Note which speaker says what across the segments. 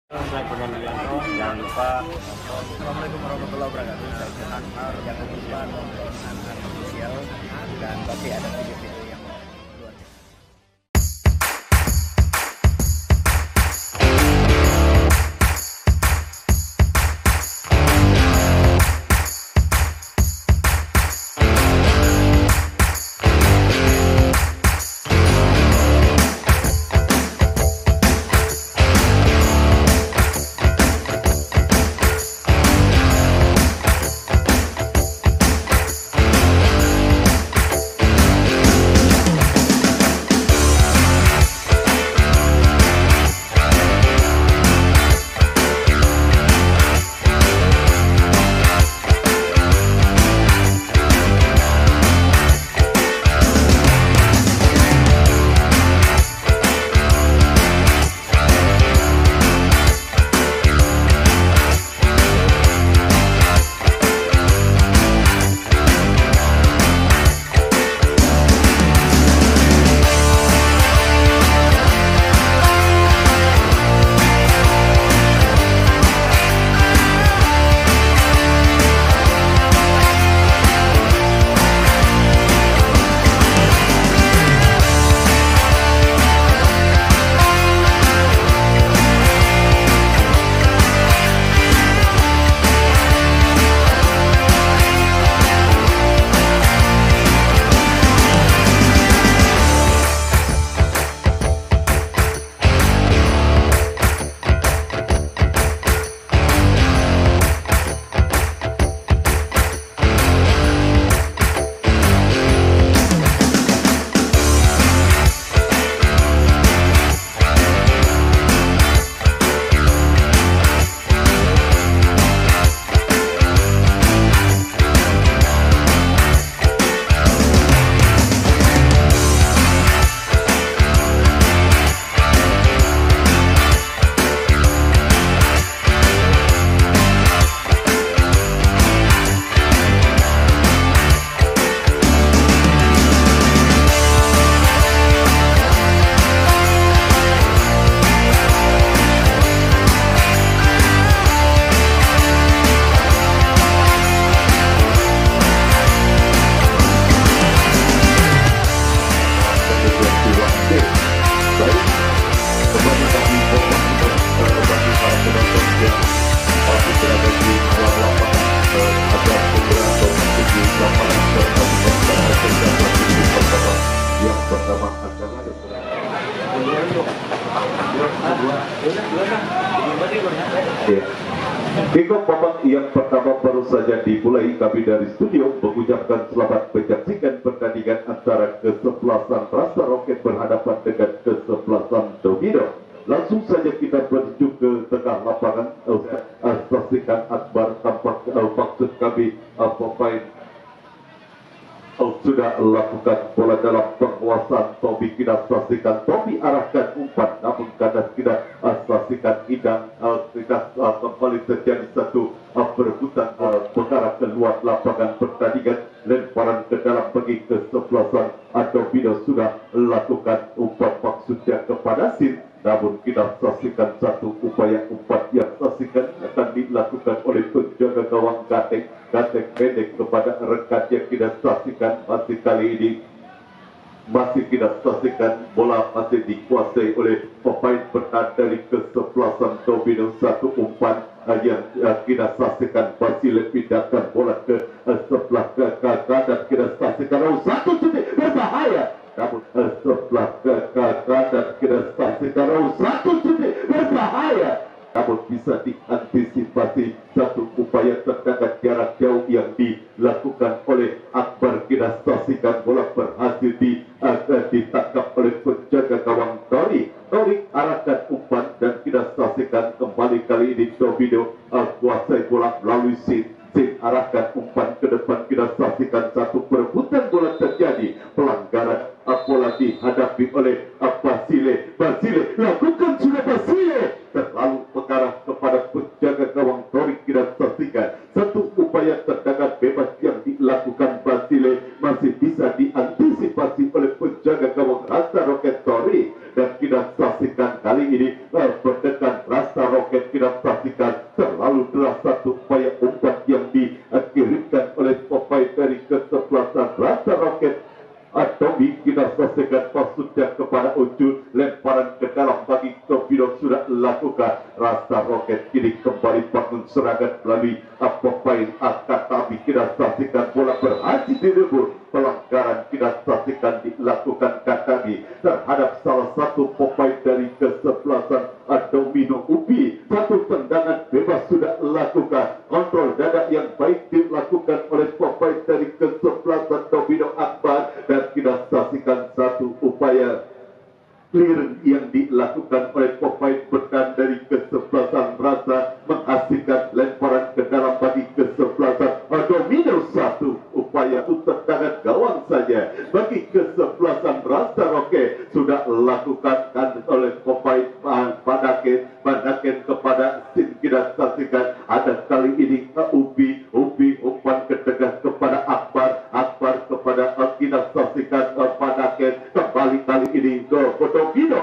Speaker 1: Saya Kurniawan Yulianto, jangan lupa. Assalamualaikum warahmatullahi wabarakatuh. Saya Firman Mar, jangan lupa nonton Anhan Official dan pasti ada video-video yang luar biasa.
Speaker 2: Kick-off babak yang pertama baru saja dimulai. Kami dari studio mengucapkan selamat menyaksikan pertandingan antara kesebelasan Rasta Roket berhadapan dengan kesebelasan Domino. Langsung saja kita menuju ke tengah lapangan. Saksikan Akbar tampak maksud kami pemain sudah lakukan bola dalam penguasaan Tobi. Kita saksikan Tobi arahkan umpan, namun kadang kita saksikan Idang tidak kembali terjadi satu perebutan mengarah keluar lapangan pertandingan. Lemparan ke dalam bagi kesebelasan Domino sudah lakukan umpan maksudnya kepada Sin, namun kita saksikan satu upaya umpan yang saksikan akan dilakukan oleh penjaga gawang Gateng pendek kepada rekan yang kita saksikan. Masih kali ini masih kita saksikan bola masih dikuasai oleh pemain bertahan dari kesebelasan Domino. Satu umpan yang kita saksikan Basile pindahkan bola ke sebelah ke kanan. Kita saksikan satu titik berbahaya, namun sebelah ke kanan kita saksikan satu titik berbahaya, namun bisa diantisipasi. Satu upaya tendangan jarak jauh yang dilakukan oleh Akbar. Kita saksikan bola berhasil ditangkap oleh penjaga gawang Tori arahkan umpan dan kita saksikan kembali kali ini Domino kuasai bola melalui Sin arahkan umpan ke depan. Kita saksikan satu perebutan bola terjadi, pelanggaran bola dihadapi oleh Basile lakukan sudah Basile terlalu mengarah kepada penjaga gawang Tori. Kita saksikan satu upaya tendangan bebas yang dilakukan Basile masih bisa diantisipasi oleh penjaga gawang Rasta Roket Tori, dan kita saksikan kali ini pendekan Rasta Roket Roket kita saksikan terlalu deras satu upaya umpan yang dikirimkan oleh pemain dari kesebelasan Rasta Roket. Tommy kita saksikan maksudnya kepada Ucun, lemparan ke dalam bagi Torpedo sudah lakukan. Rasta Roket kini kembali bangun serangan melalui pemain Akatabi. Kita saksikan bola berhasil direbut. Pelanggaran kita saksikan dilakukan Katabi terhadap salah satu pemain dari kesebelasan Domino Ubi. Satu tendangan bebas sudah lakukan. Kontrol dada yang baik dilakukan oleh pemain dari kesebelasan Domino Akbar, dan kita saksikan satu upaya clear yang dilakukan oleh pemain bertahan dari kesebelasan Rasa menghasilkan lemparan ke dalam bagi kesebelasan Domino. Satu upaya untuk tendangan gawang saja bagi kesebelasan Rasa Roket sudah lakukan oleh pemain Panaken kepada Sin. Kita saksikan ada kali ini Ubi umpan ke tengah kepada Akbar kepada kita saksikan Panaken kembali kali ini ke Domino.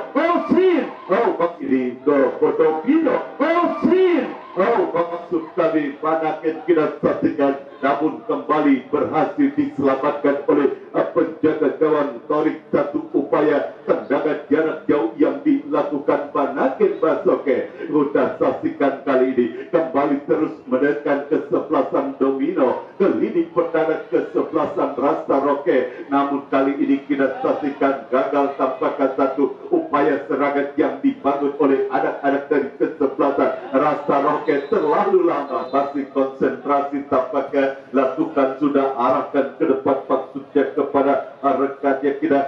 Speaker 2: Maksud kami Panaken kita saksikan, namun kembali berhasil diselamatkan oleh penjaga gawang Torik. Satu upaya tendangan jarak jauh yang dilakukan Panaken Basoke. Kita saksikan kali ini kembali terus menekan kesebelasan Domino ke lini pertahanan kesebelasan Rasta Roket, namun kali ini kita saksikan gagal tampakkan satu upaya serangan yang dibangun oleh anak-anak dari kesebelasan Rasta Roket. Terlalu lama masih konsentrasi tampaknya lakukan, sudah arahkan ke depan maksudnya kepada rekannya. Kita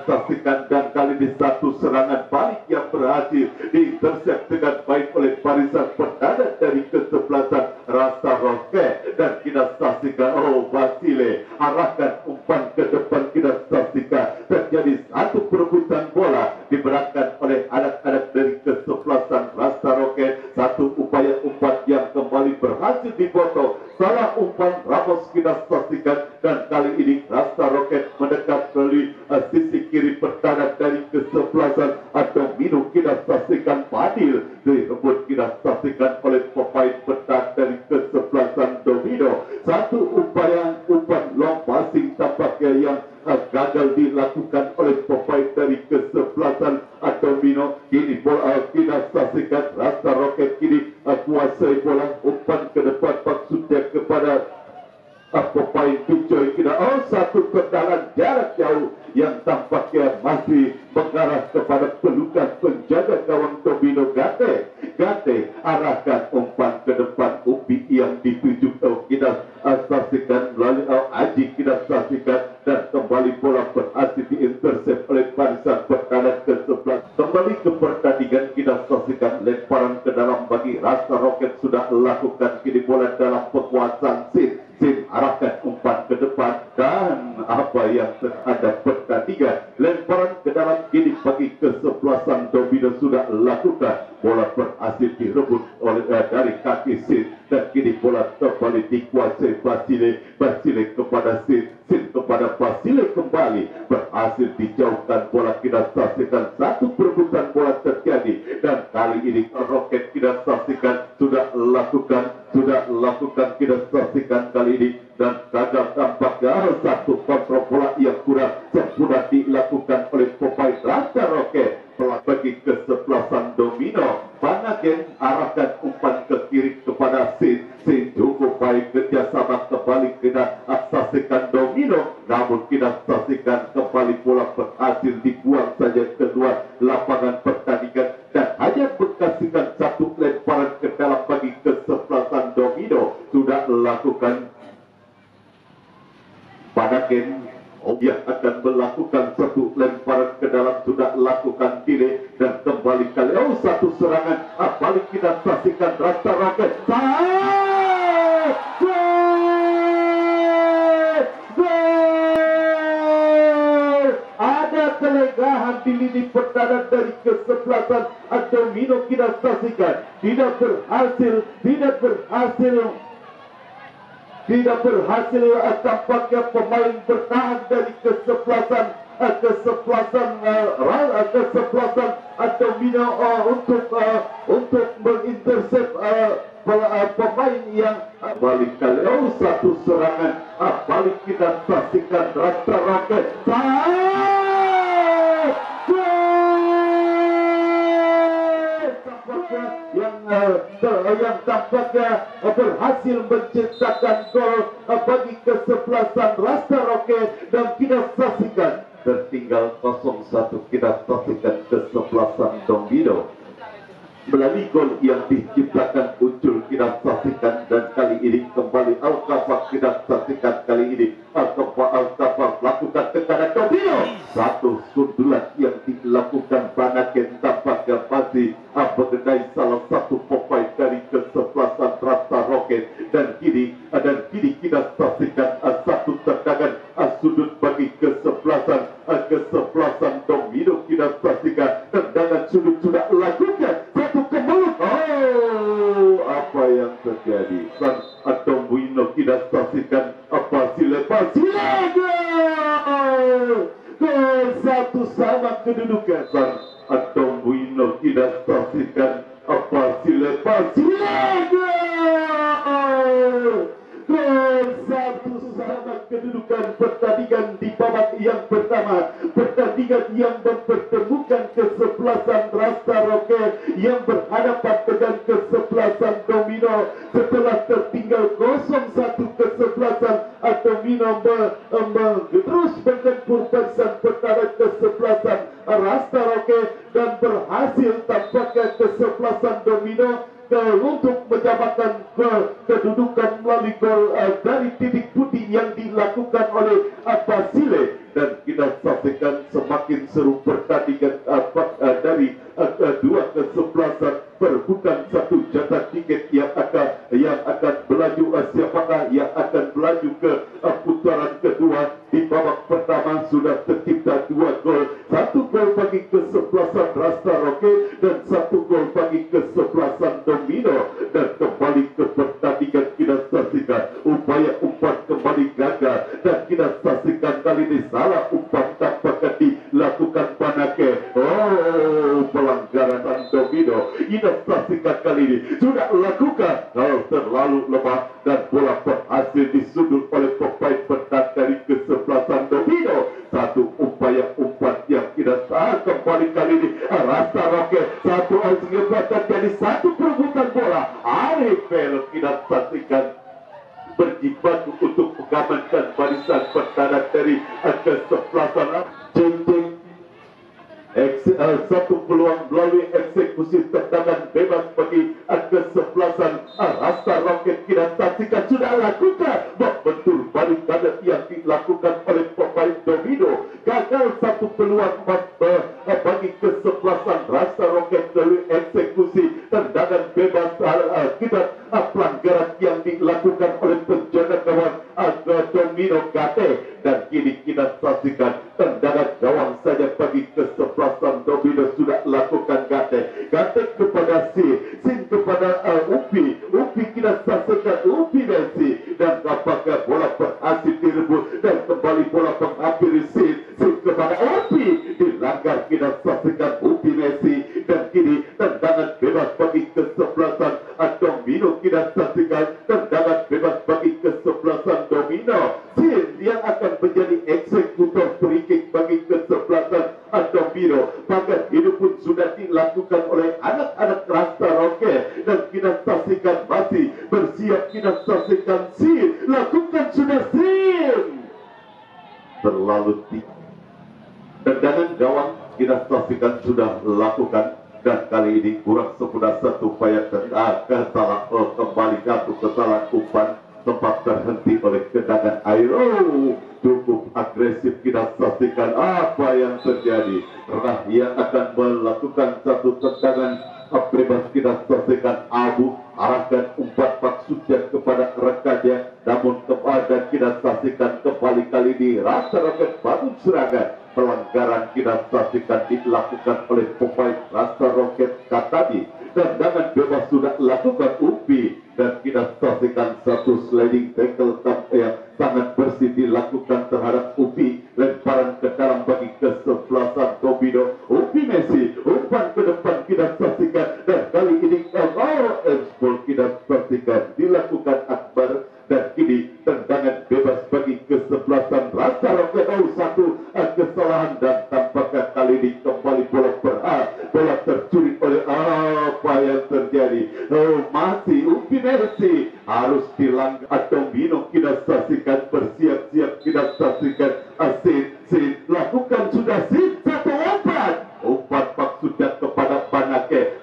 Speaker 2: saksikan, dan kali ini satu serangan balik yang berhasil diintersep dengan baik oleh barisan pertahanan dari kesebelasan Rasta Roket, dan kita saksikan Basile arahkan umpan ke depan. Kita saksikan terjadi satu perebutan bola diberangkat oleh anak-anak dari kesebelasan Rasta Roket. Satu upaya umpan yang kembali berhasil dipotong. Salah umpan Ramos kita saksikan, dan kali ini Rasta Roket mendekat melalui sisi kiri pertahanan dari kesebelasan Domino. Kita saksikan Fadil direbut, kita saksikan oleh pemain bertahan dari kesebelasan Domino. Satu upaya umpan long passing tampaknya yang gagal dilakukan oleh pemain dari kesebelasan Domino. Kini bola kita saksikan Rasta Roket kini kuasai bola, umpan ke depan maksudnya kepada pemain Picoy. Kita satu tendangan jarak jauh yang tampaknya masih mengarah kepada pelukan penjaga gawang Domino. Gate arahkan umpan ke depan Ubi yang dituju kita saksikan melalui Aji. Kita saksikan, dan kembali bola berhasil diintersep oleh barisan pertahanan ke-11. Kembali ke pertandingan, kita saksikan lemparan ke dalam bagi Rasta Roket sudah lakukan. Kini bola dalam penguasaan Sin arahkan umpan ke depan, dan apa yang terhadap pertandingan lemparan ke dalam kini bagi kesebelasan Domino sudah lakukan. Bola berhasil direbut oleh dari kaki Sin, dan kini bola kembali dikuasai Basile kepada Sin kepada Basile, kembali berhasil dijauhkan bola. Kita saksikan satu perebutan bola terjadi, dan kali ini Roket kita saksikan sudah lakukan kita saksikan kali ini, dan gagal tampaknya satu kontrol bola yang kurang sempurna dilakukan oleh pemain Rasta Roket. Bagi kesebelasan Domino, Panaken arahkan umpan ke kiri kepada Sin cukup baik kerjasama kembali. Kita saksikan Domino, namun kita saksikan kembali bola berhasil dibuang saja kedua lapangan pertandingan, dan hanya menghasilkan satu lemparan ke dalam bagi kesebelasan Domino sudah lakukan. Panaken yang akan melakukan satu lemparan ke dalam sudah lakukan delay, dan kembali kali satu serangan balik. Kita saksikan Rasta Roket ada kelegahan di lini pertahanan dari kesebelasan Domino. Kita saksikan tidak berhasil tampaknya pemain bertahan dari kesebelasan kesebelasan domino untuk mengintersep pemain yang balik kali satu serangan balik kita saksikan Rasta Roket yang tampaknya berhasil menciptakan gol bagi kesebelasan Rasta Roket, dan kita saksikan tertinggal 0-1. Kita saksikan kesebelasan Domino melalui gol yang diciptakan Ucul. Kita saksikan, dan kali ini kembali Al-Kafak. Kita saksikan kali ini Al-Kafak lakukan tekanan Domino. Satu sundulan yang dilakukan Banaken tampaknya masih mengenai salah satu pemain dari kesebelasan Rasta Roket, dan kini kita saksikan satu tendangan sudut bagi kesebelasan Domino. Kita saksikan tendangan sudut sudah lakukan satu ke mulut. Apa yang terjadi? Sang Domino kita saksikan Basile gol satu sama kedudukan. Sang Domino kita saksikan Basile gol satu sama kedudukan. Pertandingan di babak yang pertama, pertandingan yang mempertemukan kesebelasan Rasta Roket yang berhadapan dengan kesebelasan Domino. Setelah tertinggal 0-1, kesebelasan Domino terus menggempur persen pertama kesebelasan Rasta Roket, dan berhasil tampaknya kesebelasan Domino untuk menyamakan kedudukan melalui gol dari titik putih yang dilakukan oleh Basile. Dan kita saksikan semakin seru pertandingan dari dua kesebelasan, perebutan satu jatah tiket yang akan melaju. Siapakah yang akan melaju ke putaran kedua? Di babak pertama sudah tercipta 2 gol, 1 gol bagi kesebelasan Rasta Roket dan 1 gol bagi kesebelasan Domino. Dan kembali ke pertandingan, kita saksikan upaya umpan kembali gagal, dan kita saksikan kali ini salah umpan tampaknya dilakukan Banake. Pelanggaran Domino. Kita saksikan kali ini sudah lakukan terlalu lemah, dan bola berhasil disundul oleh pemain penang dari kesebelasan Domino. Satu upaya umpan yang kita kembali kali ini Rasta Roket satu menyebabkan jadi satu perebutan bola. Arif Bel kita saksikan berjibaku untuk mengamankan barisan pertahanan dari kesebelasan. Satu peluang melalui eksekusi tendangan bebas bagi kesebelasan Rasta Roket. Kita saksikan sudah lakukan betul balik badan yang dilakukan oleh pemain Domino. Gagal satu peluang bagi kesebelasan Rasta Roket melalui eksekusi tendangan bebas. Kita pelanggaran yang dilakukan oleh penjaga gawang Domino Gate, dan kini kita saksikan tendangan gawang saja bagi kesebelasan Domino sudah lakukan Gate kepada Sin kepada Upi kita saksikan Upi Messi, dan apakah bola berhasil direbut dan kembali bola menghampiri Sin kepada Upi, dilanggar. Kita saksikan Upi Messi, dan kini tendangan bebas bagi kesebelasan Domino. Kita saksikan tendangan bebas bagi kesebelasan Domino. Sin yang akan menjadi eksekutor free kick bagi kesebelasan Domino. Bahkan itu pun sudah dilakukan oleh anak-anak Rasta Roket, dan kita saksikan masih bersiap. Kita saksikan Sin lakukan sudah Sin terlalu tinggi. Tendangan gawang kita saksikan sudah lakukan, dan kali ini kurang sempurna satu upaya kesalahan kembali jatuh kesalahan umpan tempat terhenti oleh tendangan air. Cukup agresif. Kita saksikan apa yang terjadi. Yang akan melakukan satu tendangan bebas. Kita saksikan Abu arahkan umpan maksudnya kepada rekannya, namun kepada kita saksikan kembali kali ini Rasta Roket bangun serangan. Pelanggaran kita saksikan dilakukan oleh pemain Rasta Roket tadi. Tendangan bebas sudah lakukan Upi, dan kita saksikan satu sliding tackle yang sangat bersih dilakukan terhadap Upi. Lemparan ke dalam bagi kita saksikan dilakukan akbar, dan kini tendangan bebas bagi kesebelasan Rasa Roket. Satu kesalahan, dan tampaknya kali ini kembali bola bola tercuri oleh apa yang terjadi. Masih Upinesi harus dilanggar atau Mino. Kita saksikan bersiap-siap, kita saksikan Sin lakukan sudah Sin satu umpan maksudnya kepada Panake.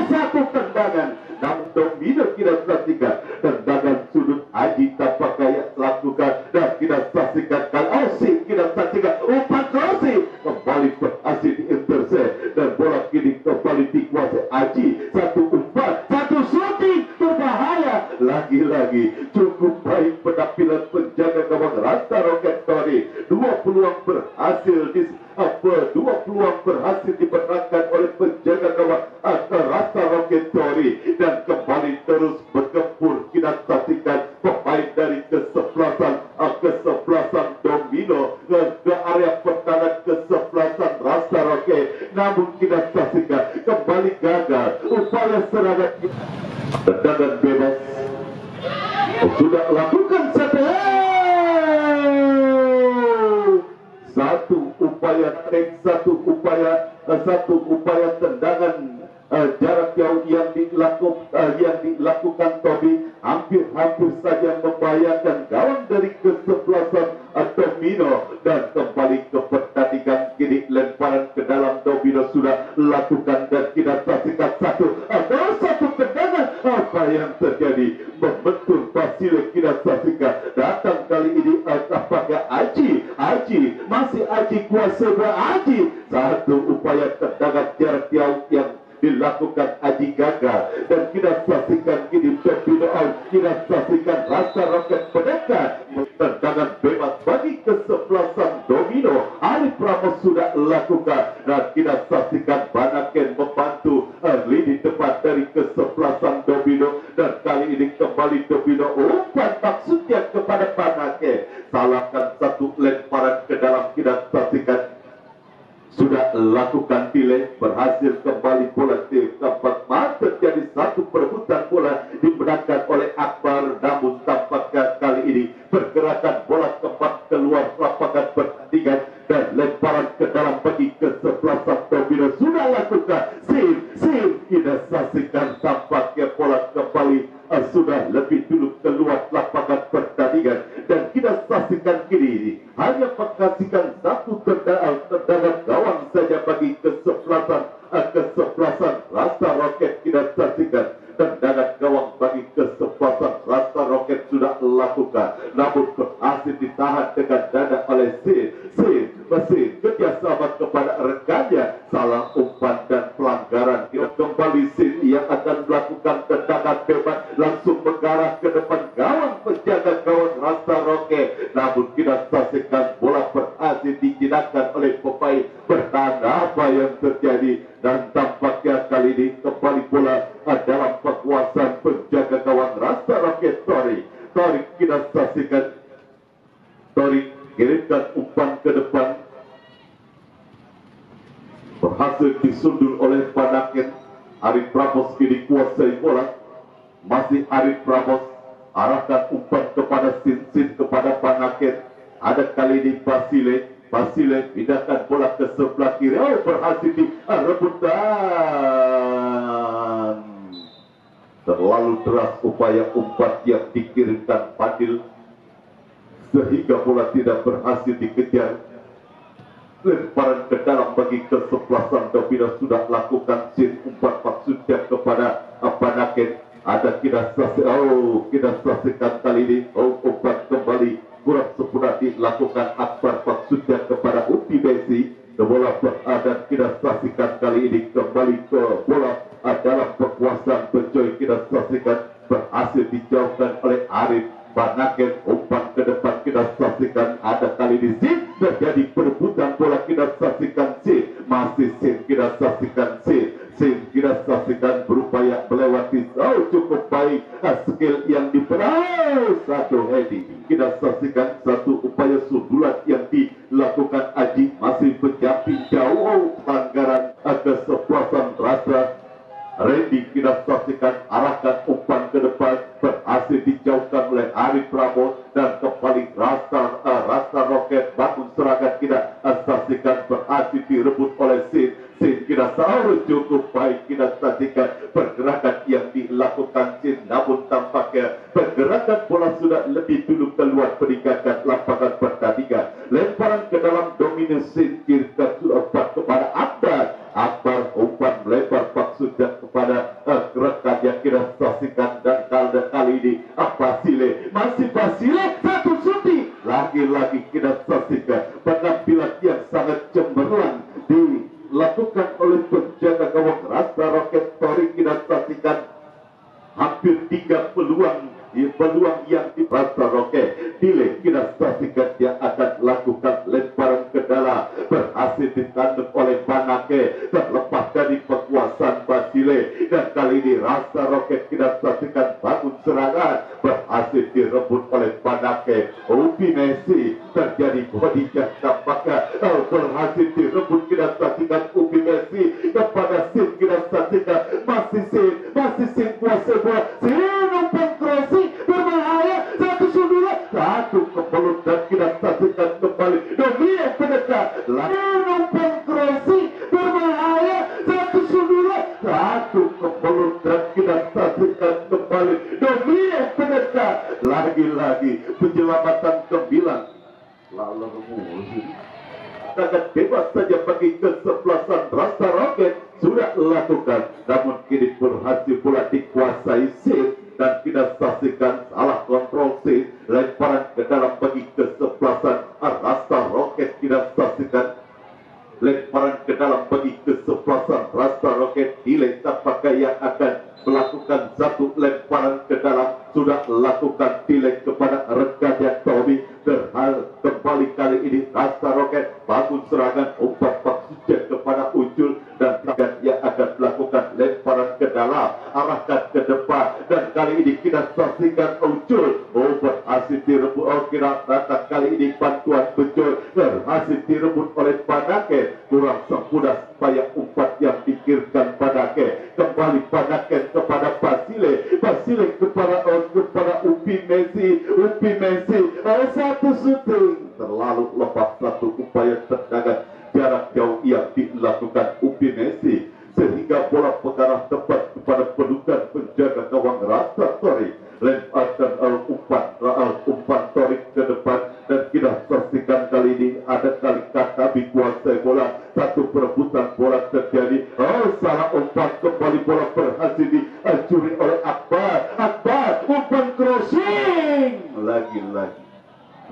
Speaker 2: Satu tendangan, namun Domino kita saksikan tendangan sudut Aji tampaknya lakukan, dan kita saksikan Osi, kita saksikan umpan Osi kembali berhasil diintercept, dan bola kini kembali dikuasai Aji. Satu umpan, satu shooting berbahaya, lagi-lagi cukup baik penampilan penjaga gawang Rasa Roket Tori. Dua peluang berhasil dimenangkan oleh penjaga gawang Rasa Roket Tori, dan kembali terus bergempur. Kita saksikan pemain dari kesebelasan Domino ke area pertahanan kesebelasan Rasa Roket, namun kita saksikan kembali gagal upaya serangan. Tendangan bebas sudah lakukan satu upaya tendangan jarak jauh yang dilakukan Tobi hampir saja membahayakan gawang dari kesebelasan Domino, dan kembali ke pertandingan. Kini lemparan ke dalam Domino sudah lakukan, dan kita saksikan satu tendangan. Apa yang terjadi? Membentur Basile. Kita saksikan datang kali ini apakah Aji masih Aji kuasa Aji. Satu upaya tendangan jarak jauh yang dilakukan Aji gagal, dan kita saksikan kini Domino out. Kita saksikan Rasa Roket mendekat. Tendangan bebas bagi kesebelasan Domino. Arif Ramos sudah lakukan, dan kita saksikan Banaken membantu lini depan dari kesebelasan Domino, dan kali ini kembali Domino umpan maksudnya kepada Banaken. Salahkan satu lemparan ke dalam. Kita saksikan sudah lakukan delay, berhasil kembali bola tempat terjadi satu perebutan bola dimenangkan oleh Akbar, namun tampaknya kali ini pergerakan bola kembali keluar lapangan pertandingan, dan lemparan ke dalam bagi kesebelasan Domino sudah lakukan. Sin kita saksikan tampaknya bola kembali sudah lebih dulu keluar lapangan pertandingan, dan kita saksikan kini hanya menghasilkan satu tendangan gawang saja bagi kesebelasan Rasa Roket. Kita saksikan tendangan gawang bagi kesebelasan Rasa Roket sudah lakukan, namun berhasil ditahan dengan dada oleh Sin kerjasama kepada rekannya. Salah umpan dan pelanggaran. Kita kembali Sin yang akan melakukan tendangan bebas, langsung mengarah ke depan gawang penjaga gawang Rasa Roket, namun kita saksikan bola berhasil dijinakkan oleh pemain bertahan. Apa yang terjadi? Dan tampaknya kali ini kembali bola dalam kekuasaan penjaga gawang Rasa Roket Tori. Kita saksikan Tori kirimkan umpan ke depan, berhasil disundul oleh Panaken. Arif Ramos kini kuasai bola, masih Arif Ramos arahkan umpan kepada Sin kepada Panaken. Ada kali ini Basile pindahkan bola ke sebelah kiri. Berhasil direbutan. Terlalu deras upaya umpan yang dikirimkan Fadil, sehingga bola tidak berhasil dikejar. Lemparan ke dalam bagi kesebelasan Domino sudah lakukan. Sin umpan maksudnya kepada Panaken. Ada kita saksikan kali ini umpan kembali kurang sempurna dilakukan Akbar maksudnya kepada Upi Besi. Bola berada. Kita saksikan kali ini kembali ke bola dalam kekuasaan Bejoy. Kita saksikan berhasil dijauhkan oleh Arif. Panaken umpan ke depan. Kita saksikan ada kali di Sin terjadi perebutan bola. Kita saksikan Sin, masih Sin. Kita saksikan Sin kita saksikan berupaya melewati cukup baik skill yang diperangi satu heading. Kita saksikan satu upaya sundulan yang dilakukan Aji, masih berjamping jauh pelanggaran kesebelasan Rasa Randy. Kita saksikan arahkan umpan ke depan berhasil dijauhkan oleh Ari Prabowo dan kembali Rasta Roket bangun serangan kita saksikan berhasil direbut oleh Sin kita selalu cukup baik kita saksikan pergerakan yang dilakukan Sin, namun tampaknya pergerakan bola sudah lebih dulu keluar meninggalkan lapangan pertandingan. Lemparan ke dalam dominasi kita kepada Akbar umpan melebar maksud kepada gerakan yang kita saksikan dan kali ini Basile satu shooting lagi-lagi kita saksikan penampilan yang sangat cemerlang dilakukan oleh penjaga gawang Rasta Roket Tori. Kita saksikan hampir 3 peluang yang di Rasta Roket Dile. Kita saksikan dia akan lakukan lemparan ke dalam berhasil ditanduk oleh Banake terlepas dari kekuasaan Basile, dan kali ini Rasta Roket kita saksikan bangun serangan berhasil direbut oleh Banake. Upi Messi terjadi body jump tampaknya berhasil direbut. Kita saksikan Upi Messi kepada Sin. Kita saksikan masih Sin kuasa bola. Sin umpan crossing berbahaya, satu kebelut dan kita saksikan kembali Domino pendekat umpan crossing berbahaya, satu kebelut dan kita saksikan kembali Domino pendekat lagi-lagi penyelamatan ke-9 lalu sangat bebas saja bagi kesebelasan Rasta Roket sudah lakukan, namun kini berhasil pula dikuasai Sin dan kita saksikan salah kontrol Sin, lemparan ke dalam bagi kesebelasan Rasta Roket. Kita saksikan lemparan ke dalam bagi kesebelasan Rasta Roket. Dile tampaknya yang akan melakukan satu lemparan ke dalam sudah lakukan Dile kepada rekannya Tommy. Kembali kali ini Rasta Roket bangun serangan umpan maksudnya kepada Ucul dan yang akan melakukan lemparan ke dalam arahkan ke depan, dan kali ini kita saksikan Ucul berhasil direbut. Kira datang kali ini bantuan Bencul berhasil direbut oleh Banake, kurang sempurna supaya umpan yang pikirkan Banake. Kembali Banake kepada Basile kepada Upi Messi satu shooting terlalu lepas, satu upaya tendangan jarak jauh yang dilakukan Upi Messi sehingga bola mengarah tepat kepada pelukan penjaga gawang Rasta Tori. Lemparkan umpan Tori ke depan dan kita saksikan kali ini ada kali kata dikuasai bola, satu perebutan bola terjadi. Salah umpan, kembali bola berhasil dicuri oleh Akbar umpan crossing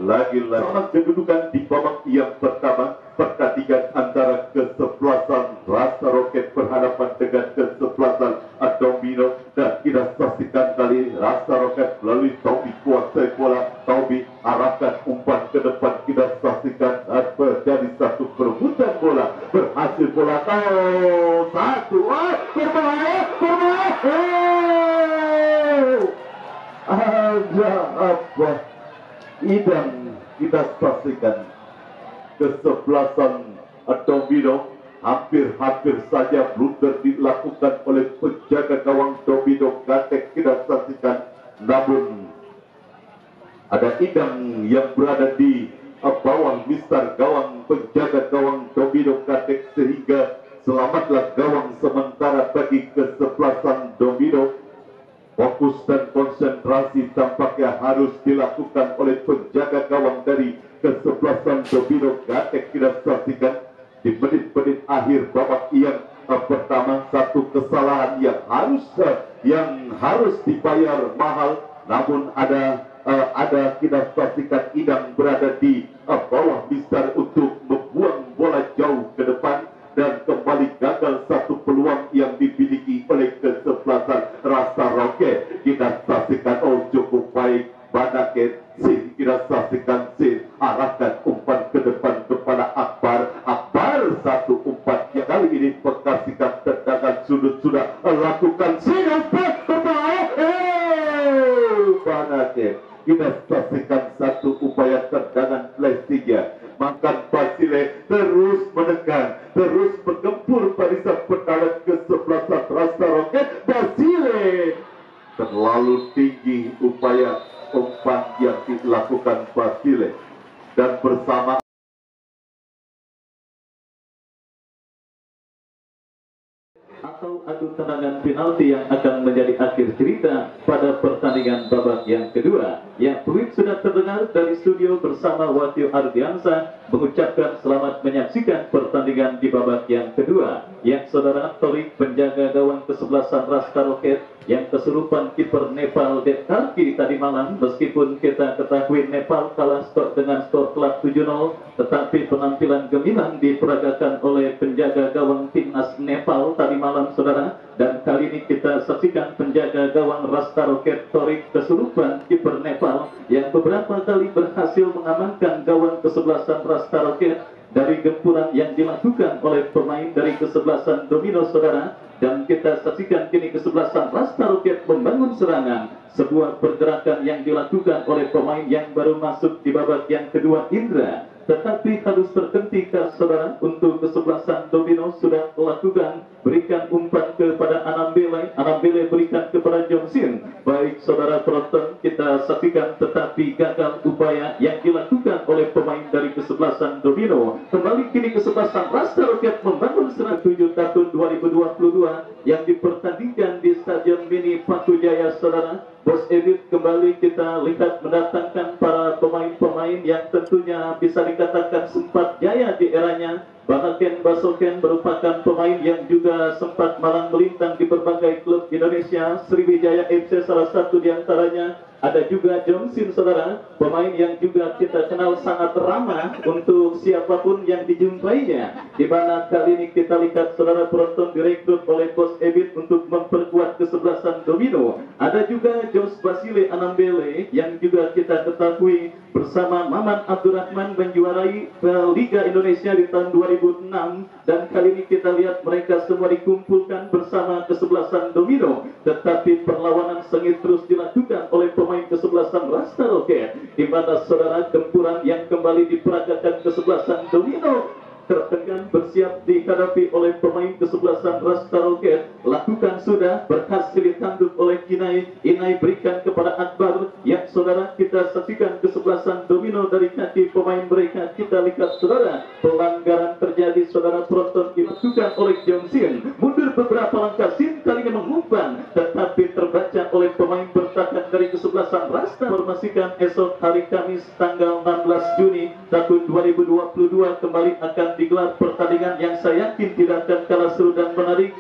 Speaker 2: lagi-lagi sama kedudukan di babak yang pertama pertandingan antara kesebelasan Rasta Roket berhadapan dengan kesebelasan Domino, dan kita saksikan kali Rasta Roket melalui Tommy kuasai bola. Tommy arahkan umpan ke depan, kita saksikan terjadi satu perebutan bola, berhasil bola satu berbahaya ada apa Idang. Kita saksikan kesebelasan Domino hampir saja blunder dilakukan oleh penjaga gawang Domino Gatek. Kita saksikan, namun ada Idang yang berada di bawah mistar gawang penjaga gawang Domino Gatek sehingga selamatlah gawang sementara bagi kesebelasan Domino. Fokus dan konsentrasi tampaknya harus dilakukan oleh penjaga gawang dari kesebelasan Domino Gatek. Kita saksikan di menit-menit akhir babak yang pertama satu kesalahan yang harus dibayar mahal, namun ada kita saksikan Idang berada di bawah mistar untuk membuang bola jauh ke depan dan kembali gagal satu peluang yang dimiliki oleh kesebelasan Rasta Roket. Kita saksikan cukup baik Banake Sin. Kita saksikan Sin arahkan umpan ke depan kepada Akbar satu umpan yang kali ini mengasihkan tendangan sudut sudah lakukan Sin umpan berbahaya Banake. Kita saksikan satu upaya tendangan flashingnya. Makan Basile terus menekan, terus menggempur barisan pendangan kesebelasan Rasta Roket. Basile terlalu tinggi upaya umpan yang dilakukan Basile, dan bersama atau adu tendangan penalti yang akan menjadi akhir cerita pada pertandingan babak yang kedua. Yang tweet sudah terdengar dari studio bersama Wahyu Ardiansa mengucapkan selamat menyaksikan pertandingan di babak yang kedua. Yang saudara Torik penjaga gawang kesebelasan Rasta Roket yang kesurupan kiper Nepal Det Karki tadi malam, meskipun kita ketahui Nepal kalah dengan skor telak 7-0, tetapi penampilan gemilang diperagakan oleh penjaga gawang timnas Nepal tadi malam, saudara. Dan kali ini kita saksikan penjaga gawang Rasta Roket Torik kesurupan kiper Nepal yang beberapa kali berhasil mengamankan gawang kesebelasan Rasta Roket dari gempuran yang dilakukan oleh pemain dari kesebelasan Domino, saudara. Dan kita saksikan kini kesebelasan Rasta Roket membangun serangan, sebuah pergerakan yang dilakukan oleh pemain yang baru masuk di babak yang kedua, Indra. Tetapi harus terhentikan, saudara, untuk kesebelasan Domino sudah melakukan berikan umpan kepada Anambele, Anambele berikan kepada Johnson. Baik saudara penonton, kita saksikan tetapi gagal upaya yang dilakukan oleh pemain dari kesebelasan Domino. Kembali kini kesebelasan Rasta Roket membangun serangan 7 tahun 2022 yang dipertandingkan di Stadion Mini Paku Jaya, saudara. Bos Edit kembali kita lihat mendatangkan para pemain-pemain yang tentunya bisa dikatakan sempat jaya di eranya. Banaken Basoken merupakan pemain yang juga sempat malang melintang di berbagai klub Indonesia. Sriwijaya FC salah satu diantaranya. Ada juga Johnson, saudara, pemain yang juga kita kenal sangat ramah untuk siapapun yang dijumpainya. Di mana kali ini kita lihat saudara penonton direkrut oleh Bos Ebit untuk memperkuat kesebelasan Domino. Ada juga Jos Basile Anambele yang juga kita ketahui bersama Maman Abdurrahman menjuarai Liga Indonesia di tahun 2006, dan kali ini kita lihat mereka semua dikumpulkan bersama kesebelasan Domino. Tetapi perlawanan sengit terus dilakukan oleh pemain kesebelasan Rasta Roket, di mana saudara gempuran yang kembali diperagakan kesebelasan Domino tertekan bersiap dihadapi oleh pemain kesebelasan Rasta Roket. Lakukan sudah, berhasil ditanduk oleh Inai. Inai berikan kepada Akbar. Yang saudara kita saksikan kesebelasan Domino dari kaki pemain mereka. Kita lihat saudara, pelanggaran terjadi, saudara penonton, dilakukan oleh Johnson. Mundur beberapa langkah, Sin kali ini mengumpan, tetapi terbaca oleh pemain bertahan dari kesebelasan Rasta. Informasikan esok hari Kamis tanggal 16 Juni tahun 2022 kembali akan digelar pertandingan yang saya yakin tidak akan kalah seru dan menarik.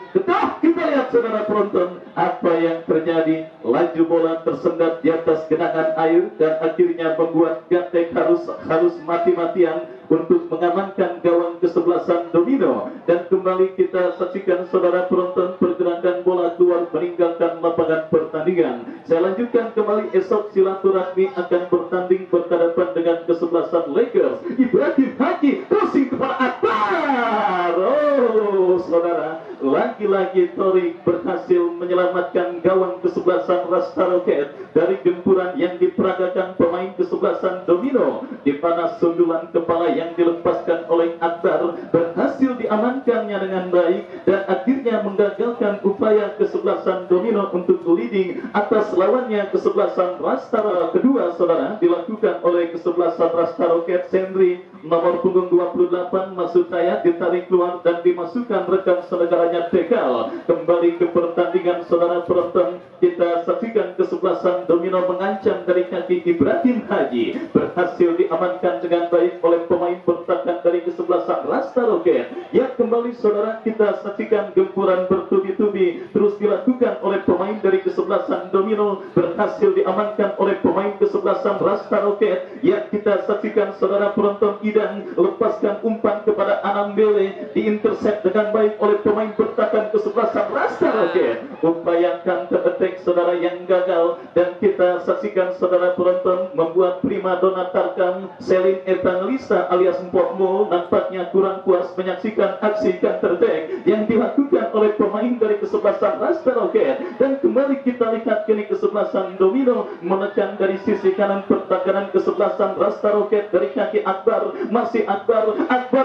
Speaker 2: Kita lihat saudara penonton apa yang terjadi. Laju bola tersendat di atas genangan air dan akhirnya membuat Gatek harus mati-matian untuk mengamankan gawang kesebelasan Domino. Dan kembali kita saksikan saudara penonton pergerakan bola keluar meninggalkan lapangan pertandingan. Saya lanjutkan kembali esok silaturahmi akan bertanding berhadapan dengan kesebelasan Lakers. Ibrahim Haji crossing kepada Akbar. Oh saudara, lagi-lagi Torik berhasil menyelamatkan gawang kesebelasan Rasta Roket dari gempuran yang diperagakan pemain kesebelasan Domino, di mana sundulan kepala yang dilepaskan oleh Akbar berhasil diamankannya dengan baik dan akhirnya menggagalkan upaya kesebelasan Domino untuk leading atas lawannya kesebelasan Rasta. Kedua saudara dilakukan oleh kesebelasan Rasta Roket. Sendri nomor punggung 28 maksud saya ditarik keluar dan dimasukkan rekan senegaranya Tegal. Kembali ke pertandingan saudara penonton, kita saksikan kesebelasan Domino mengancam dari kaki Ibrahim Haji, berhasil diamankan dengan baik oleh pemain bertahan dari kesebelasan Rasta Roket. Ya kembali saudara kita saksikan gempuran bertubi-tubi terus dilakukan oleh pemain dari kesebelasan Domino, berhasil diamankan oleh pemain kesebelasan Rasta Roket. Ya kita saksikan saudara penonton, Idan lepaskan umpan kepada Anambele, diintercept dengan baik oleh pemain bertahan kesebelasan Rasta Roket. Upaya counter attack saudara yang gagal, dan kita saksikan saudara penonton membuat prima donna Tarkam Selin Evangelista alias Mpok Mo nampaknya kurang puas menyaksikan aksi counter attack yang dilakukan oleh pemain dari kesebelasan Rasta Roket. Dan kembali kita lihat kini kesebelasan Domino menekan dari sisi kanan pertahanan kesebelasan Rasta Roket dari kaki Akbar. Masih Akbar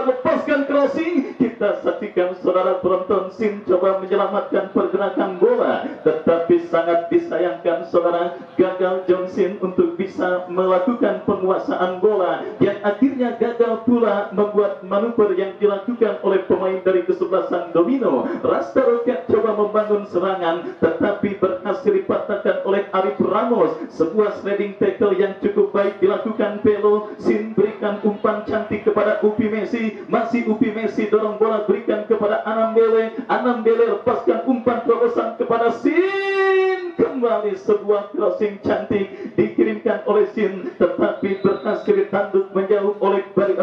Speaker 2: lepaskan crossing.
Speaker 3: kita saksikan saudara penonton Sin coba menyelamatkan pergerakan bola, tetapi sangat disayangkan saudara gagal John Sin untuk bisa melakukan penguasaan bola yang akhirnya gagal pula membuat manuver yang dilakukan oleh pemain dari kesebelasan Domino. Rasta Roket coba membangun serangan tetapi berhasil dipatahkan oleh Arif Ramos. Sebuah sliding tackle yang cukup baik dilakukan Pelo. Sin berikan umpan cantik kepada Upi Messi, masih Upi Messi dorong bola berikan kepada Anambele. Anambele lepaskan umpan terobosan kepada Sin, kembali sebuah crossing cantik dikirimkan oleh Sin tetapi berhasil ditanduk menjauh oleh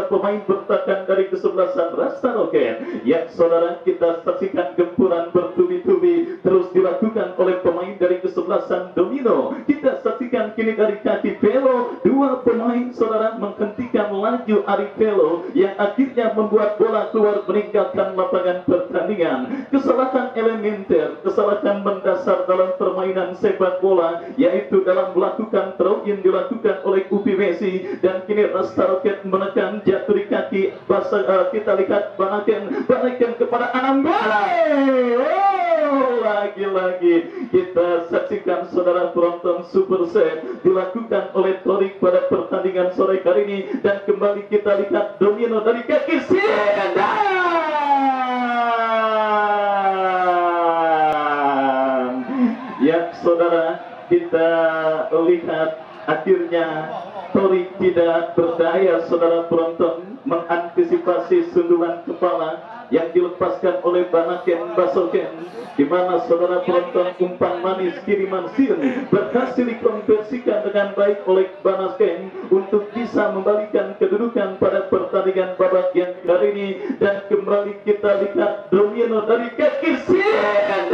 Speaker 3: pemain bertahan dari kesebelasan Rasta Roket. Ya saudara, kita saksikan gempuran bertubi-tubi terus dilakukan oleh pemain dari kesebelasan Domino. Kita saksikan kini dari kaki Pelo, dua pemain saudara menghentikan laju Arif Pelo yang akhirnya membuat bola keluar meninggalkan lapangan pertandingan. Kesalahan elementer, kesalahan mendasar dalam permainan sepak bola yaitu dalam melakukan throw-in dilakukan oleh Upi Messi dan kini Rasta Roket menekan jatuh di kaki kita lihat Banaken kepada Anambele. Lagi-lagi kita saksikan saudara penonton super set dilakukan oleh Torik pada pertandingan sore kali ini dan kembali kita lihat Domino dari kaki Sin. Ya saudara, kita lihat akhirnya Torik tidak berdaya saudara penonton mengantisipasi sundulan kepala yang dilepaskan oleh Banaken Basoken, di mana saudara penonton umpan manis kiriman Sin berhasil dikonversikan dengan baik oleh Banaken untuk bisa membalikan kedudukan pada pertandingan babak yang kali ini dan kembali kita lihat Domino dari kaki Sin.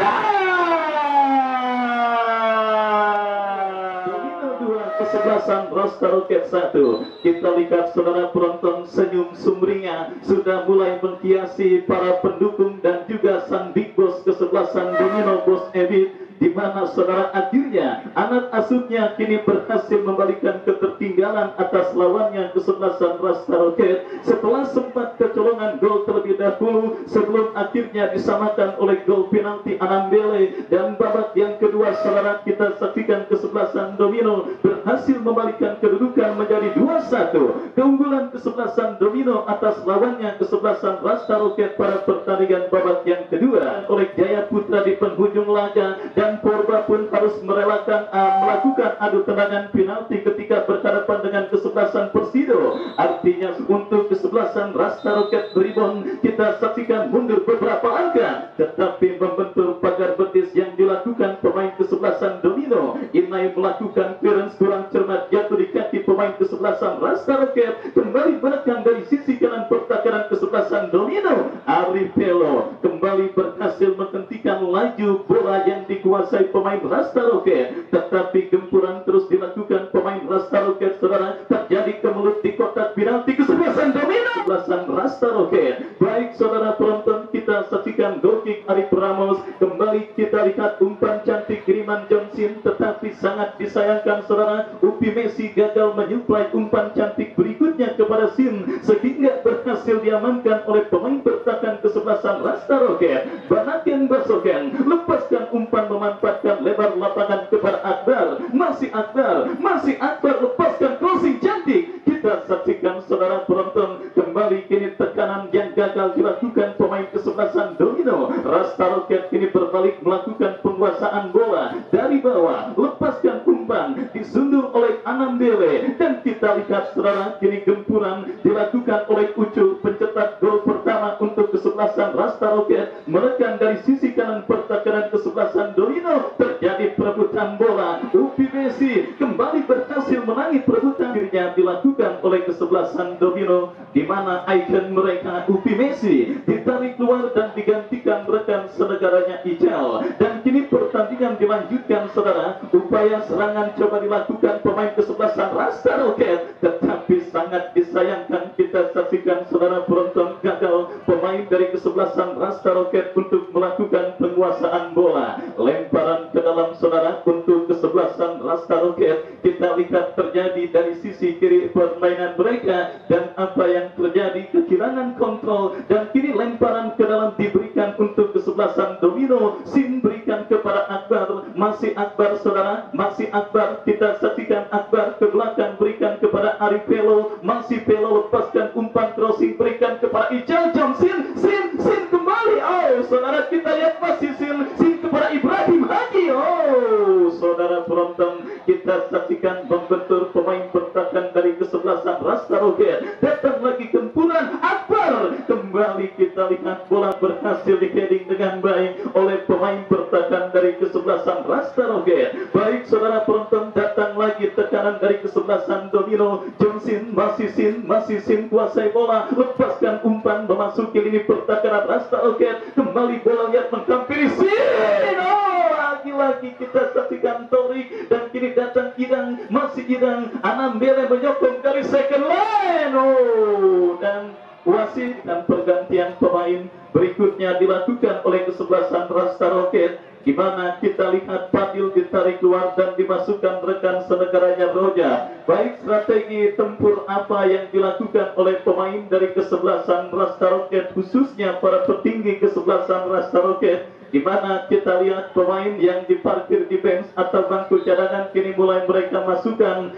Speaker 3: Kesebelasan Rasta Roket 1. Kita lihat saudara penonton senyum sumringah sudah mulai menghiasi para pendukung dan juga sang big boss kesebelasan Domino, Bos Ebit, di mana saudara akhirnya anak asuhnya kini berhasil membalikan ketertinggalan atas lawannya kesebelasan Rasta Roket setelah sempat kecolongan gol terlebih dahulu sebelum akhirnya disamakan oleh gol penalti Anambele. Dan babak yang kedua saudara kita saksikan kesebelasan Domino berhasil membalikan kedudukan menjadi 2-1. Keunggulan kesebelasan Domino atas lawannya kesebelasan Rasta Roket pada pertandingan babak yang kedua oleh Jaya Putra di penghujung laga, dan Porba pun harus merelakan melakukan adu tendangan penalti ketika berhadapan dengan kesebelasan Persido. Artinya untuk kesebelasan Rasta Roket Ribon kita saksikan mundur beberapa langkah tetapi membentur pagar betis yang dilakukan pemain kesebelasan Domino. Inai melakukan clearance kurang cermat jatuh di kaki pemain kesebelasan Rasta Roket, kembali menekan dari sisi kanan pertahanan kesebelasan Domino. Arif Pelo kembali berhasil menghentikan laju bola yang dikuasai pemain Rasta Roket, tetapi gempuran terus dilakukan pemain Rasta Roket saudara, terjadi kemelut di kotak penalti kesebelasan Domino, kesebelasan Rasta Roket. Baik saudara penonton, kita saksikan goal kick Arif Ramos. Kembali kita lihat umpan cantik kiriman Johnson, tetapi sangat disayangkan saudara, Upi Messi gagal menyuplai umpan cantik berikutnya kepada Sin sehingga berhasil diamankan oleh pemain bertahan kesebelasan Rasta Roket. Banaken Basoken lepaskan umpan memanfaatkan lebar lapangan kepada Akbar, masih Akbar lepaskan crossing cantik. Kita saksikan saudara penonton kembali kini tekanan yang gagal dilakukan pemain kesebelasan Domino. Rasta Roket kini berbalik melakukan penguasaan bola dari bawah, lepaskan umpan disundur oleh Anambele, dan kita lihat saudara kini gempuran dilakukan oleh Ucu, pencetak gol pertama untuk kesebelasan Rasta Roket, menekan dari sisi kanan pertahanan kesebelasan Domino. Terjadi perebutan bola, Upi Messi kembali berhasil menangi perebutan dirinya dilakukan oleh kesebelasan Domino, di mana ikon mereka Upi Messi ditarik keluar dan digantikan rekan senegaranya Ijal. Dan kini pertandingan dilanjutkan saudara. Upaya serangan coba dilakukan pemain kesebelasan Rasta Roket, tetapi sangat disayangkan kita saksikan saudara penonton, gagal pemain dari kesebelasan Rasta Roket untuk melakukan penguasaan bola. Lemparan ke dalam saudara untuk kesebelasan Rasta Roket, kita lihat terjadi dari sisi kiri permainan mereka, dan apa yang terjadi, kehilangan kontrol, dan kini lemparan ke dalam diberikan untuk kesebelasan Domino. Sim berikan kepada Akbar, masih Akbar saudara, masih Akbar, kita saksikan Akbar ke belakang berikan kepada Ari Pelo, masih Pelo lepaskan umpan crossing berikan kepada Ijal Johnson, Sin kembali, oh saudara kita lihat masih Sin kepada Ibrahim Haji, oh saudara penonton, kita saksikan membentur pemain bertahan dari kesebelasan Rasta Roket, datang lagi gempuran Akbar, kembali kita lihat bola berhasil di-heading dengan baik oleh pemain bertahan dari kesebelasan Rasta Roket. Baik saudara penonton, datang lagi tekanan dari kesebelasan Domino. Johnson masih Sin kuasai bola, lepaskan umpan memasuki lini pertahanan Rasta Roket, kembali bola lihat menghampiri Sin, oh lagi-lagi kita saksikan Torik, dan kini datang Idang, masih Idang, Anambele menyokong dari second line, oh, dan wasit dan pergantian pemain berikutnya dilakukan oleh kesebelasan Rasta Roket, di mana kita lihat Fadil ditarik keluar dan dimasukkan rekan senegaranya Roja. Baik strategi tempur apa yang dilakukan oleh pemain dari kesebelasan Rasta Roket, khususnya para petinggi kesebelasan Rasta Roket, di mana kita lihat pemain yang diparkir di bench atau bangku cadangan kini mulai mereka masukkan,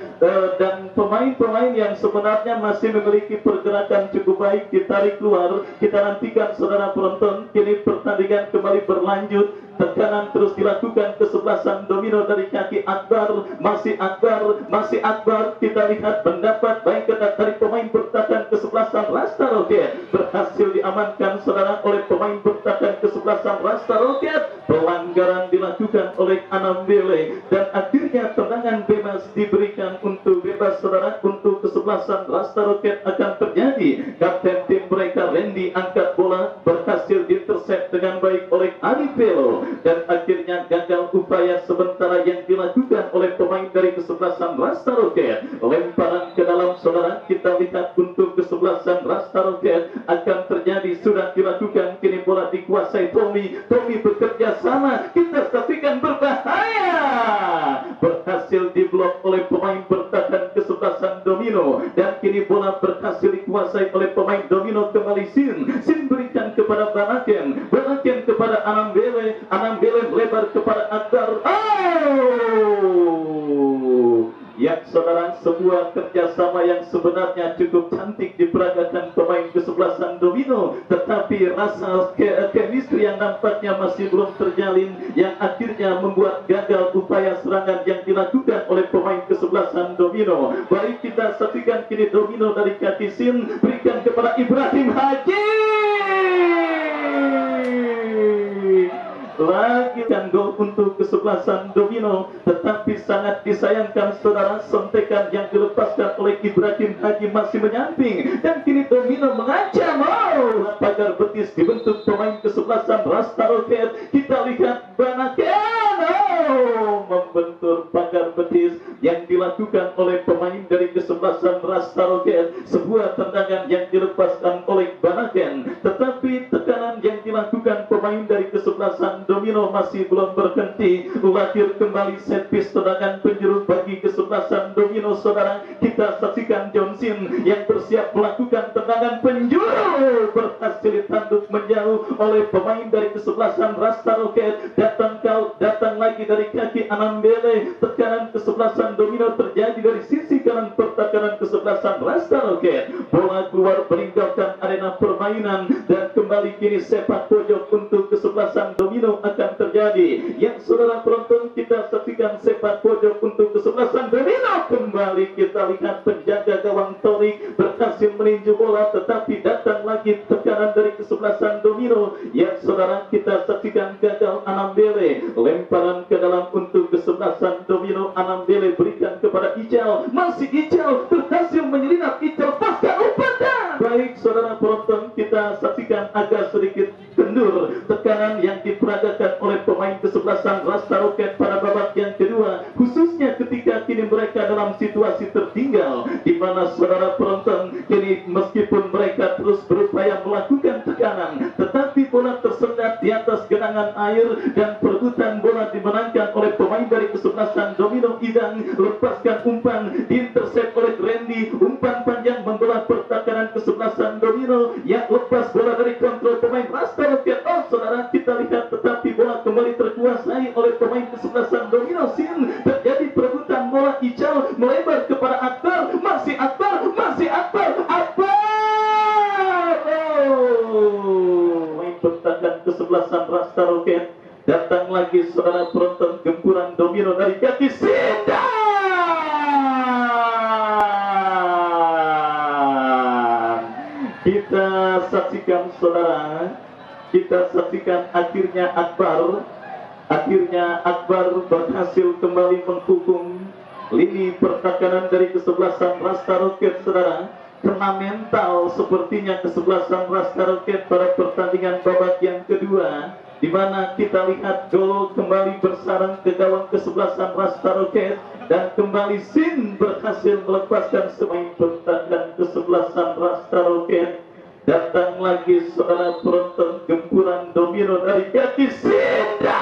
Speaker 3: dan pemain-pemain yang sebenarnya masih memiliki pergerakan cukup baik ditarik keluar. Kita nantikan saudara penonton, kini pertandingan kembali berlanjut, tekanan terus dilakukan kesebelasan Domino dari kaki Akbar, masih Akbar, kita lihat pendapat baik ketat dari pemain bertahan kesebelasan Rasta Roket, berhasil diamankan saudara oleh pemain bertahan kesebelasan Rasta Roket. Pelanggaran dilakukan oleh Anambele, dan akhirnya tendangan bebas diberikan untuk bebas saudara untuk kesebelasan Rasta Roket akan terjadi. Kapten tim mereka Randy angkat bola, berhasil diintercept dengan baik oleh Ari Pelo, dan akhirnya gagal upaya sementara yang dilakukan oleh pemain dari kesebelasan Rasta Roket. Lemparan ke dalam saudara, kita lihat untuk kesebelasan Rasta Roket akan terjadi, sudah dilakukan, kini bola dikuasai Tommy bekerja sama, kita saksikan berbahaya, berhasil diblok oleh pemain bertahan kesebelasan Domino, dan kini bola berhasil dikuasai oleh pemain Domino. Kembali Sin berikan kepada Banaken kepada Anambele melebar kepada Akbar, ya saudara, sebuah kerjasama yang sebenarnya cukup cantik diperagakan pemain kesebelasan Domino, tetapi rasa chemistry yang nampaknya masih belum terjalin, yang akhirnya membuat gagal upaya serangan yang dilakukan oleh pemain kesebelasan Domino. Baik kita saksikan kini Domino dari kaki Sin berikan kepada Ibrahim Haji, lagi kan gol untuk kesebelasan Domino, tetapi sangat disayangkan saudara, sontekan yang dilepaskan oleh Ibrahim Haji masih menyamping, dan kini Domino mengancam, pagar betis dibentuk pemain kesebelasan Rasta Roket. Kita lihat Banaken, membentur pagar betis yang dilakukan oleh pemain dari kesebelasan Rasta Roket. Sebuah tendangan yang dilepaskan oleh Banaken, tetapi tekanan yang dilakukan pemain dari kesebelasan Domino masih belum berhenti. Lahir kembali set piece tendangan penjuru bagi kesebelasan Domino saudara. Kita saksikan Johnson yang bersiap melakukan tendangan penjuru, berhasil ditanduk menjauh oleh pemain dari kesebelasan Rasta Roket. Datang lagi dari kaki Anambele, tekanan kesebelasan Domino terjadi dari sisi kanan pertahanan kesebelasan Rasta Roket. Bola keluar meninggalkan arena permainan, dan kembali kini sepak pojok untuk kesebelasan Domino akan terjadi. Yang saudara penonton, kita saksikan sepak pojok untuk kesebelasan Domino. Kembali kita lihat penjaga gawang Torik berhasil meninju bola, tetapi datang lagi tekanan dari kesebelasan Domino. Yang saudara kita saksikan gagal Anambele, lemparan ke dalam untuk kesebelasan Domino. Anambele berikan kepada Ijal, masih Ijal berhasil menyelinap, Ijal pasca umpan. Baik saudara penonton, kita saksikan agak sedikit kendur tekanan yang kesebelasan Rasta Roket pada babak yang kedua, khususnya ketika kini mereka dalam situasi tertinggal, di mana saudara penonton kini meskipun mereka terus berupaya melakukan tekanan, tetapi bola tersendat di atas genangan air dan perebutan bola dimenangkan oleh pemain dari kesebelasan Domino Idang. Lepaskan umpan, diintersep oleh Randy, umpan panjang membelah pertahanan kesebelasan Domino yang lepas bola dari kontrol pemain Rasta Roket. Oh saudara, kita lihat tetapi bola kembali terkuasai oleh pemain kesebelasan Domino Sin. Terjadi perebutan bola, Ical melebar kepada Akbar, masih Akbar, masih Akbar, Akbar. Oh, main pertahanan kesebelasan Rasta Roket. Datang lagi saudara penonton, gempuran Domino dari kaki Sinda. Kita saksikan saudara, kita saksikan akhirnya Akbar berhasil kembali menghubung lini pertahanan dari kesebelasan Rasta Roket saudara. Kena mental sepertinya kesebelasan Rasta Roket pada pertandingan babak yang kedua, di mana kita lihat gol kembali bersarang ke gawang kesebelasan Rasta Roket dan kembali Sin berhasil melepaskan pemain pertahanan kesebelasan Rasta Roket. Datang lagi saudara penonton, gempuran Domino dari kaki Sinda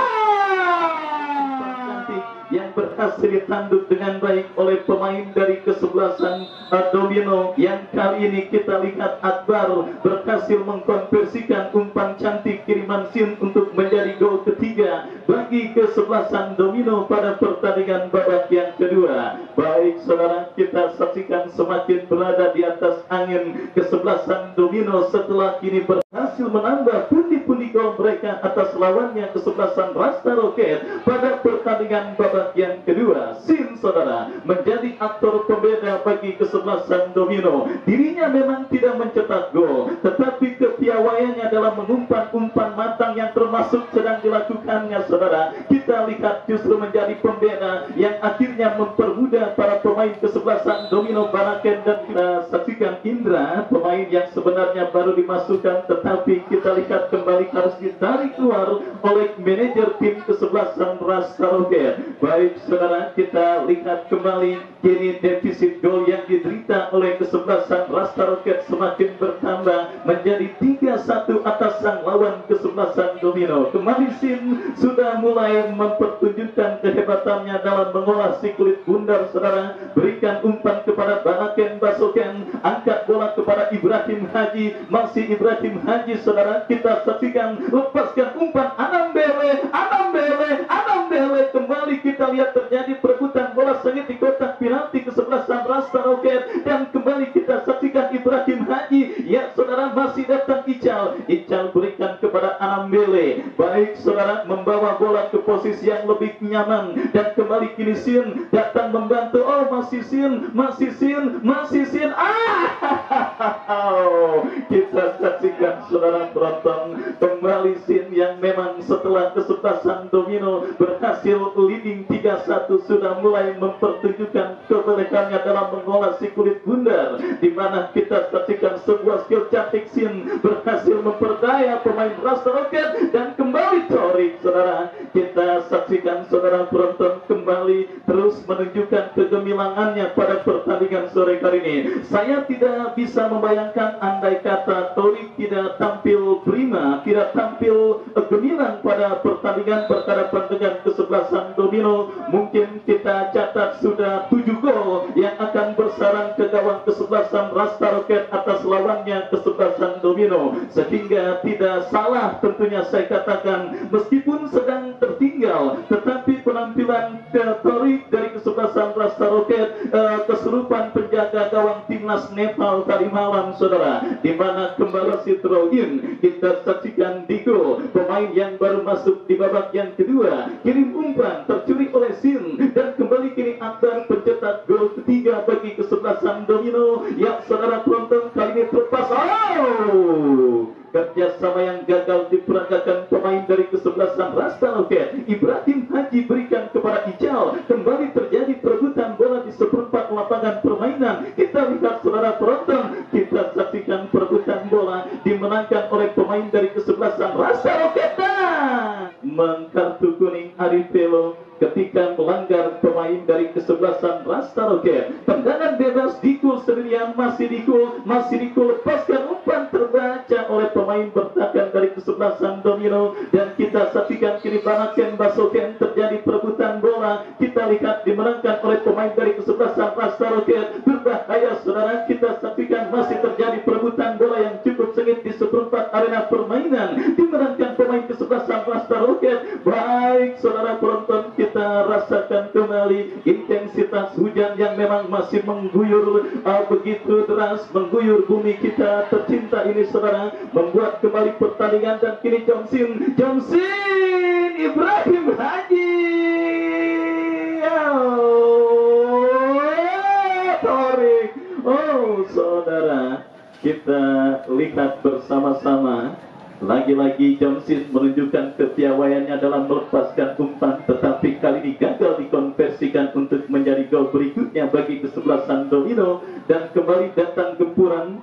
Speaker 3: yang berhasil ditanduk dengan baik oleh pemain dari kesebelasan Domino. Yang kali ini kita lihat Akbar berhasil mengkonversikan umpan cantik kiriman Sin untuk menjadi gol ketiga bagi kesebelasan Domino pada pertandingan babak yang kedua. Baik saudara, kita saksikan semakin berada di atas angin kesebelasan Domino setelah kini berhasil menambah pundi-pundi gol mereka atas lawannya kesebelasan Rasta Roket pada pertandingan babak yang kedua. Sin saudara menjadi aktor pembeda bagi kesebelasan Domino. Dirinya memang tidak mencetak gol, tetapi kepiawaiannya dalam mengumpan-umpan matang yang termasuk sedang dilakukannya saudara, kita lihat justru menjadi pembeda yang akhirnya mempermudah para pemain kesebelasan Domino Banaken. Dan kita saksikan Indra, pemain yang sebenarnya baru dimasukkan tetapi kita lihat kembali harus ditarik keluar oleh manajer tim kesebelasan Rasta Roket. Baik saudara, kita lihat kembali kini defisit gol yang diderita oleh kesebelasan Rasta Roket semakin bertambah menjadi 3-1 atas sang lawan kesebelasan Domino. Kembali Sin sudah mulai mempertunjukkan kehebatannya dalam mengolah si kulit bundar saudara. Berikan umpan kepada Banaken Basoken, angkat bola kepada Ibrahim Haji, masih Ibrahim Haji saudara. Kita saksikan lepaskan umpan Anambele kembali kita lihat terjadi perebutan bola sengit di kotak penalti kesebelasan Rasta Roket dan kembali kita saksikan Ibrahim Haji. Ya saudara, masih datang Ical berikan kepada Anambele. Baik saudara, membawa bola ke posisi yang lebih nyaman dan kembali kini Sin datang membantu. Oh masih Sin. Kita saksikan saudara penonton, kembali Sin yang memang setelah kesebelasan Domino berhasil leading 3-1 sudah mulai mempertunjukkan kebolehannya dalam mengolah si kulit bundar, di mana kita saksikan sebuah skill cantik. Sin berhasil memperdaya pemain Rasta Roket dan kembali Torik saudara. Kita saksikan saudara penonton kembali terus menunjukkan kegemilangannya pada pertandingan sore hari ini. Saya tidak bisa membayangkan andai kata Torik tidak tampil prima, tidak tampil gemilang pada pertandingan berhadapan dengan kesebelasan Domino, mungkin kita catat sudah 7 gol yang akan bersarang ke gawang kesebelasan Rasta Roket atas lawannya kesebelasan Domino. Sehingga tidak salah tentunya saya katakan, meskipun sedang tertinggal tetapi penampilan Torik dari kesebelasan Rasta Roket kesurupan penjaga gawang timnas Nepal tadi malam saudara, di mana kembali si Troin. Kita saksikan Digo, pemain yang baru masuk di babak yang kedua, kirim umpan tercuri oleh Sin dan kembali kini Akbar pencetak gol ketiga bagi kesebelasan Domino. Ya saudara penonton, kali ini terlepas. Kerjasama yang gagal diperagakan pemain dari kesebelasan Rasta Roket. Ibrahim Haji berikan kepada Ical, kembali terjadi perebutan bola di seperempat lapangan permainan. Kita lihat saudara penonton, kita saksikan perebutan bola dimenangkan oleh pemain dari kesebelasan Rasta Roket. Mengkartu kuning Domino ketika melanggar pemain dari kesebelasan Rasta Roket. Tendangan bebas dikul sendirian, masih dikul, lepaskan umpan terbaca oleh pemain bertahan dari kesebelasan Domino, dan kita saksikan kini Banaken Basoken terjadi perebutan bola. Kita lihat dimenangkan oleh pemain dari kesebelasan Rasta Roket. Berbahaya saudara, kita saksikan masih terjadi perebutan bola yang cukup sengit di seperempat arena permainan, dimenangkan pemain kesebelasan Rasta Roket. Baik saudara penonton, kita rasakan kembali intensitas hujan yang memang masih mengguyur begitu deras, mengguyur bumi kita tercinta ini saudara, membuat kembali pertandingan. Dan kini Johnson Ibrahim Haji Torik. Oh saudara, kita lihat bersama-sama lagi-lagi Johnson menunjukkan kepiawaiannya dalam melepaskan umpan, tetapi kali ini gagal dikonversikan untuk menjadi gol berikutnya bagi kesebelasan Domino. Dan kembali datang gempuran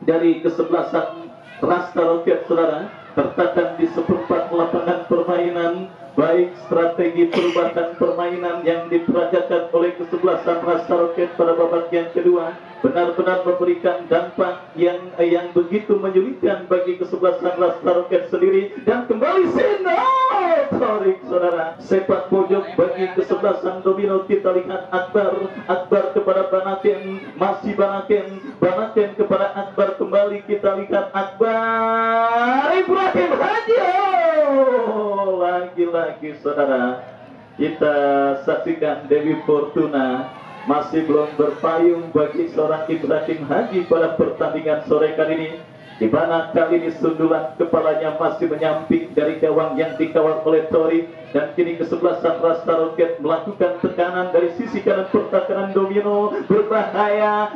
Speaker 3: dari kesebelasan Rasta Roket saudara, tertahan di seperempat lapangan permainan. Baik strategi perubahan permainan yang diperagakan oleh kesebelasan Rasta Roket pada babak yang kedua benar-benar memberikan dampak yang begitu menyulitkan bagi kesebelasan Rasta Roket sendiri. Dan kembali Torik saudara, sepak pojok bagi kesebelasan Domino. Kita lihat Akbar kepada Banaken, masih Banaken kepada Akbar kembali. Kita lihat Akbar Ibrahim Haji. Lagi-lagi saudara, kita saksikan Dewi Fortuna masih belum berpayung bagi seorang Ibrahim Haji pada pertandingan sore kali ini, di mana kali ini sundulan kepalanya masih menyamping dari gawang yang dikawal oleh Torik. Dan kini kesebelasan Rasta Roket melakukan tekanan dari sisi kanan pertahanan Domino. Berbahaya,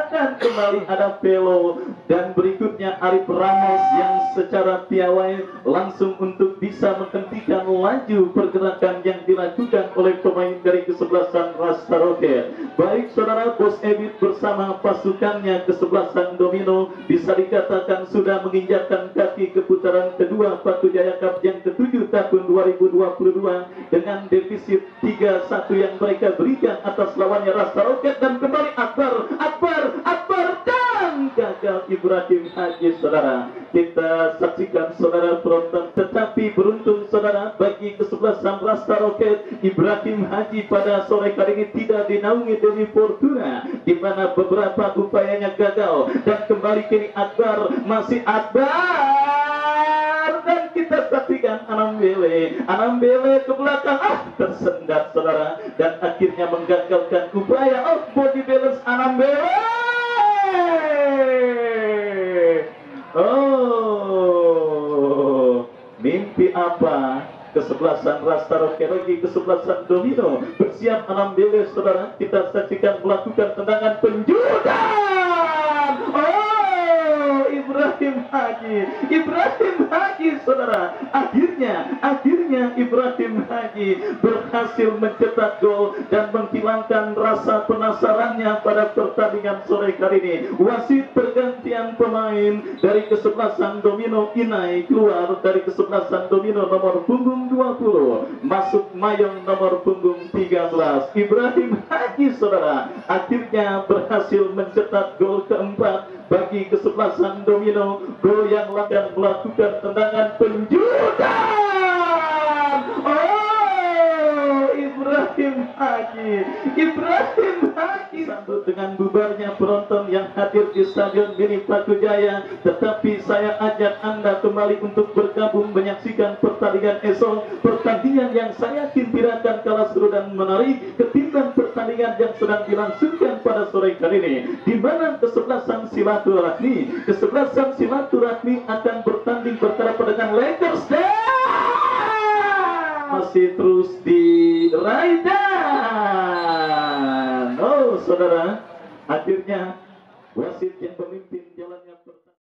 Speaker 3: dan kembali ada Pelo, dan berikutnya Arif Ramos yang secara piawai langsung untuk bisa menghentikan laju pergerakan yang dilakukan oleh pemain dari kesebelasan Rasta Roket. Baik saudara, Bos Ebit bersama pasukannya kesebelasan Domino bisa dikatakan sudah menginjakkan kaki ke putaran kedua Patu Jaya Cup yang ke-7 tahun 2022 dengan defisit 3-1 yang mereka berikan atas lawannya Rasta Roket. Dan kembali Akbar dan gagal Ibrahim Haji saudara. Kita saksikan saudara penonton, tetapi beruntung saudara bagi kesebelasan Rasta Roket, Ibrahim Haji pada sore kali ini tidak dinaungi Dewi Fortuna, di mana beberapa upayanya gagal. Dan kembali kini Akbar, masih Akbar, dan kita saksikan Anambele ke belakang, tersendat saudara, dan akhirnya menggagalkan upaya body balance Anambele. Mimpi apa kesebelasan Rasta Roket bagi kesebelasan Domino? Bersiap Anambele saudara, kita saksikan melakukan tendangan penjudan. Ibrahim Haji saudara, akhirnya Ibrahim Haji berhasil mencetak gol dan menghilangkan rasa penasarannya pada pertandingan sore kali ini. Wasit pergantian pemain dari kesebelasan Domino, Inai keluar dari kesebelasan Domino nomor punggung 20, masuk Mayong nomor punggung 13. Ibrahim Haji saudara akhirnya berhasil mencetak gol keempat bagi kesebelasan Domino, gol yang akan melakukan tendangan penjudan. Ibrahim Haji sambut dengan bubarnya penonton yang hadir di Stadion Mini Patu Jaya. Tetapi saya ajak Anda kembali untuk bergabung menyaksikan pertandingan esok, pertandingan yang saya yakin tidak akan kalah seru dan menarik ketimbang pertandingan yang sedang dilangsungkan pada sore kali ini, di mana kesebelasan silaturahmi akan bertanding berhadapan dengan Lakers. Masih terus di Raidan. Saudara, akhirnya wasit yang pemimpin jalannya